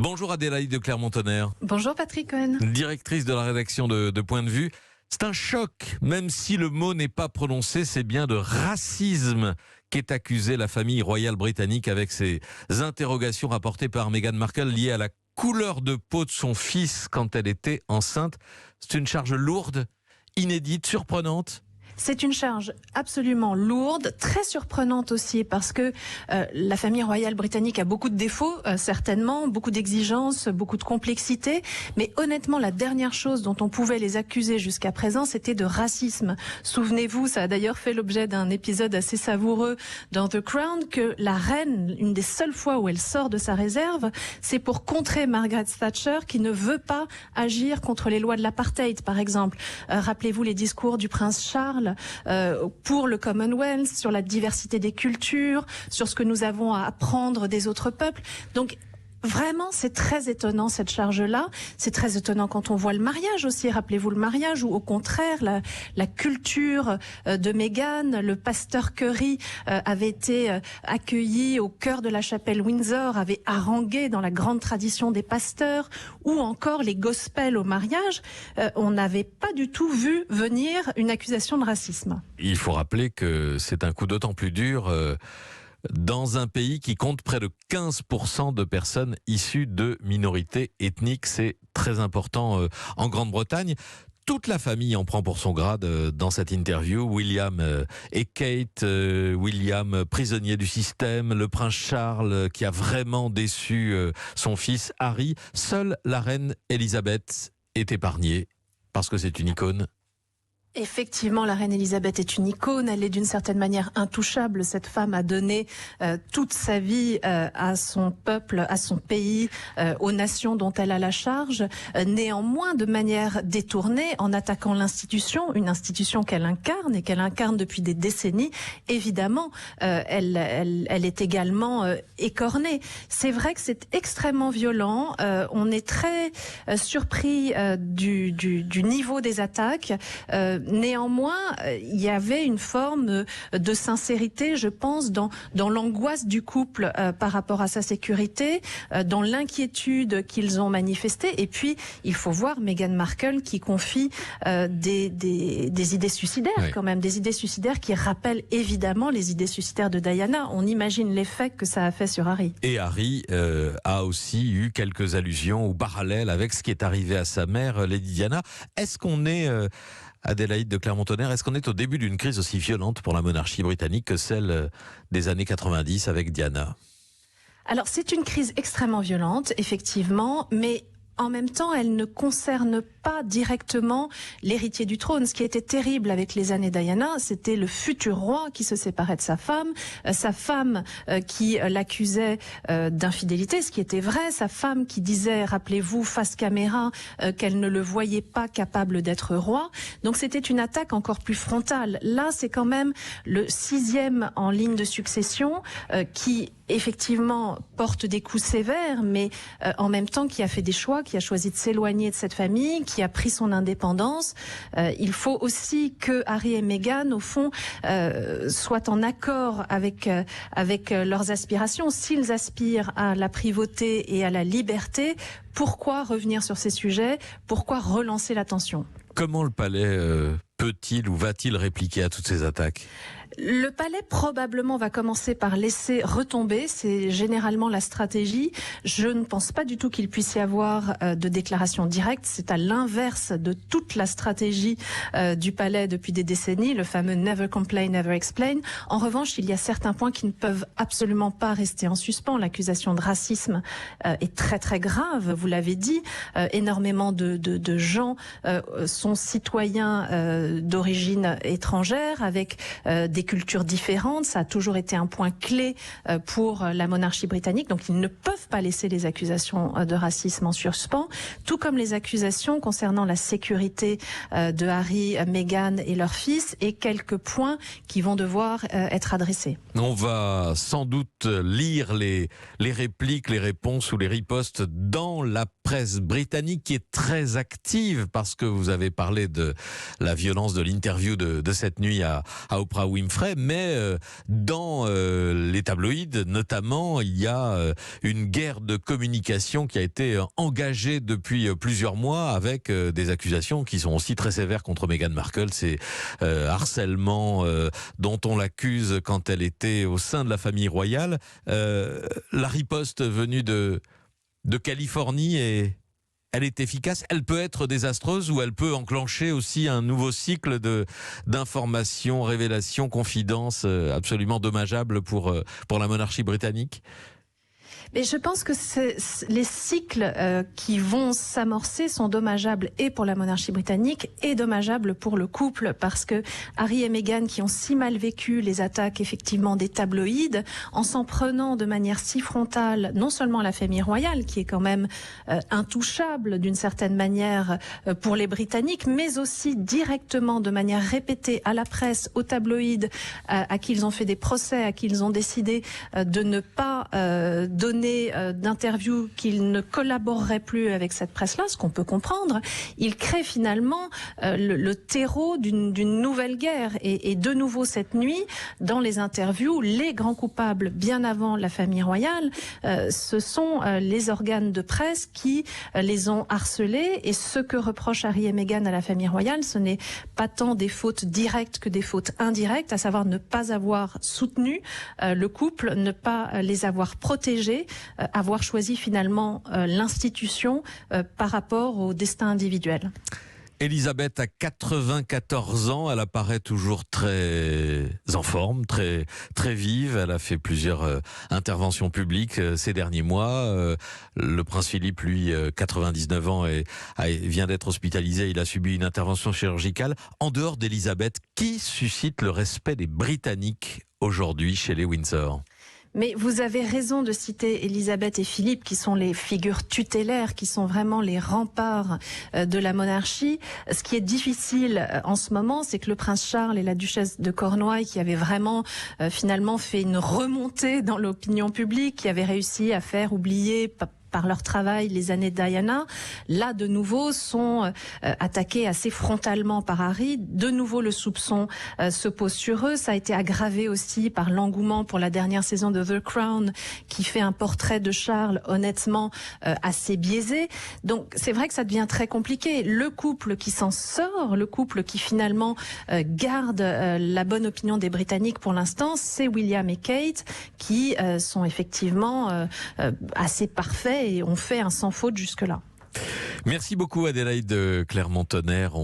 Bonjour Adélaïde de Clermont-Tonnerre. Bonjour Patrick Cohen. Directrice de la rédaction de Point de Vue. C'est un choc, même si le mot n'est pas prononcé, c'est bien de racisme qu'est accusée la famille royale britannique avec ces interrogations rapportées par Meghan Markle liées à la couleur de peau de son fils quand elle était enceinte. C'est une charge lourde, inédite, surprenante. C'est une charge absolument lourde, très surprenante aussi, parce que la famille royale britannique a beaucoup de défauts, certainement, beaucoup d'exigences, beaucoup de complexité, mais honnêtement, la dernière chose dont on pouvait les accuser jusqu'à présent, c'était de racisme. Souvenez-vous, ça a d'ailleurs fait l'objet d'un épisode assez savoureux dans The Crown, que la reine, une des seules fois où elle sort de sa réserve, c'est pour contrer Margaret Thatcher, qui ne veut pas agir contre les lois de l'apartheid, par exemple. Rappelez-vous les discours du prince Charles pour le Commonwealth, sur la diversité des cultures, sur ce que nous avons à apprendre des autres peuples. Donc, vraiment, c'est très étonnant cette charge-là. C'est très étonnant quand on voit le mariage aussi. Rappelez-vous le mariage où, au contraire, la culture de Meghan, le pasteur Curry avait été accueilli au cœur de la chapelle Windsor, avait harangué dans la grande tradition des pasteurs, ou encore les gospels au mariage. On n'avait pas du tout vu venir une accusation de racisme. Il faut rappeler que c'est un coup d'autant plus dur dans un pays qui compte près de 15% de personnes issues de minorités ethniques. C'est très important en Grande-Bretagne. Toute la famille en prend pour son grade dans cette interview. William et Kate, William prisonnier du système, le prince Charles qui a vraiment déçu son fils Harry. Seule la reine Elisabeth est épargnée parce que c'est une icône. Effectivement, la reine Elisabeth est une icône, elle est d'une certaine manière intouchable. Cette femme a donné toute sa vie à son peuple, à son pays, aux nations dont elle a la charge. Néanmoins, de manière détournée, en attaquant l'institution, une institution qu'elle incarne et qu'elle incarne depuis des décennies, évidemment, elle est également écornée. C'est vrai que c'est extrêmement violent. On est très surpris du niveau des attaques. Néanmoins, il y avait une forme de sincérité, je pense, dans l'angoisse du couple par rapport à sa sécurité, dans l'inquiétude qu'ils ont manifestée. Et puis, il faut voir Meghan Markle qui confie des idées suicidaires, oui, quand même, des idées suicidaires qui rappellent évidemment les idées suicidaires de Diana. On imagine l'effet que ça a fait sur Harry. Et Harry a aussi eu quelques allusions ou parallèles avec ce qui est arrivé à sa mère, Lady Diana. Est-ce qu'on est... Adélaïde de Clermont-Tonnerre, est-ce qu'on est au début d'une crise aussi violente pour la monarchie britannique que celle des années 90 avec Diana ? Alors, c'est une crise extrêmement violente, effectivement, mais en même temps, elle ne concerne pas directement l'héritier du trône. Ce qui était terrible avec les années Diana, c'était le futur roi qui se séparait de sa femme qui l'accusait d'infidélité, ce qui était vrai, sa femme qui disait, rappelez-vous, face caméra, qu'elle ne le voyait pas capable d'être roi. Donc c'était une attaque encore plus frontale. Là, c'est quand même le 6e en ligne de succession qui effectivement porte des coups sévères, mais en même temps qui a fait des choix, qui a choisi de s'éloigner de cette famille, qui a pris son indépendance. Il faut aussi que Harry et Meghan, au fond, soient en accord avec leurs aspirations. S'ils aspirent à la privauté et à la liberté, pourquoi revenir sur ces sujets ? Pourquoi relancer la tension ? Comment le palais peut-il ou va-t-il répliquer à toutes ces attaques ? Le palais probablement va commencer par laisser retomber, c'est généralement la stratégie. Je ne pense pas du tout qu'il puisse y avoir de déclaration directe, c'est à l'inverse de toute la stratégie du palais depuis des décennies, le fameux never complain, never explain. En revanche, il y a certains points qui ne peuvent absolument pas rester en suspens. L'accusation de racisme est très très grave, vous l'avez dit. Énormément de gens sont citoyens d'origine étrangère avec des cultures différentes, ça a toujours été un point clé pour la monarchie britannique, donc ils ne peuvent pas laisser les accusations de racisme en suspens, tout comme les accusations concernant la sécurité de Harry, Meghan et leur fils, et quelques points qui vont devoir être adressés. On va sans doute lire les répliques, les réponses ou les ripostes dans la presse britannique qui est très active, parce que vous avez parlé de la violence de l'interview de cette nuit à Oprah Winfrey. mêmes frais, mais dans les tabloïds notamment, il y a une guerre de communication qui a été engagée depuis plusieurs mois avec des accusations qui sont aussi très sévères contre Meghan Markle. C'est harcèlement dont on l'accuse quand elle était au sein de la famille royale. La riposte venue de Californie elle est efficace, elle peut être désastreuse ou elle peut enclencher aussi un nouveau cycle d'informations, révélations, confidences absolument dommageables pour la monarchie britannique. Mais je pense que les cycles qui vont s'amorcer sont dommageables et pour la monarchie britannique et dommageables pour le couple, parce que Harry et Meghan, qui ont si mal vécu les attaques effectivement des tabloïds, en s'en prenant de manière si frontale, non seulement à la famille royale, qui est quand même intouchable d'une certaine manière pour les Britanniques, mais aussi directement de manière répétée à la presse, aux tabloïds, à qui ils ont fait des procès, à qui ils ont décidé de ne pas donner d'interviews qu'il ne collaborerait plus avec cette presse-là, ce qu'on peut comprendre. Il crée finalement le terreau d'une nouvelle guerre. Et de nouveau cette nuit, dans les interviews, les grands coupables, bien avant la famille royale, ce sont les organes de presse qui les ont harcelés. Et ce que reprochent Harry et Meghan à la famille royale, ce n'est pas tant des fautes directes que des fautes indirectes, à savoir ne pas avoir soutenu le couple, ne pas les avoir protégés, avoir choisi finalement l'institution par rapport au destin individuel. Elisabeth a 94 ans, elle apparaît toujours très en forme, très vive. Elle a fait plusieurs interventions publiques ces derniers mois. Le prince Philippe, lui, 99 ans, vient d'être hospitalisé. Il a subi une intervention chirurgicale. En dehors d'Elisabeth, qui suscite le respect des Britanniques aujourd'hui chez les Windsor ? Mais vous avez raison de citer Elisabeth et Philippe, qui sont les figures tutélaires, qui sont vraiment les remparts de la monarchie. Ce qui est difficile en ce moment, c'est que le prince Charles et la duchesse de Cornouailles, qui avaient vraiment finalement fait une remontée dans l'opinion publique, qui avaient réussi à faire oublier par leur travail les années de Diana, là de nouveau sont attaqués assez frontalement par Harry. De nouveau le soupçon se pose sur eux. Ça a été aggravé aussi par l'engouement pour la dernière saison de The Crown, qui fait un portrait de Charles honnêtement assez biaisé. Donc c'est vrai que ça devient très compliqué. Le couple qui s'en sort, le couple qui finalement garde la bonne opinion des Britanniques pour l'instant, c'est William et Kate, qui sont effectivement assez parfaits et ont fait un sans faute jusque-là. Merci beaucoup Adélaïde Clermont-Tonnerre.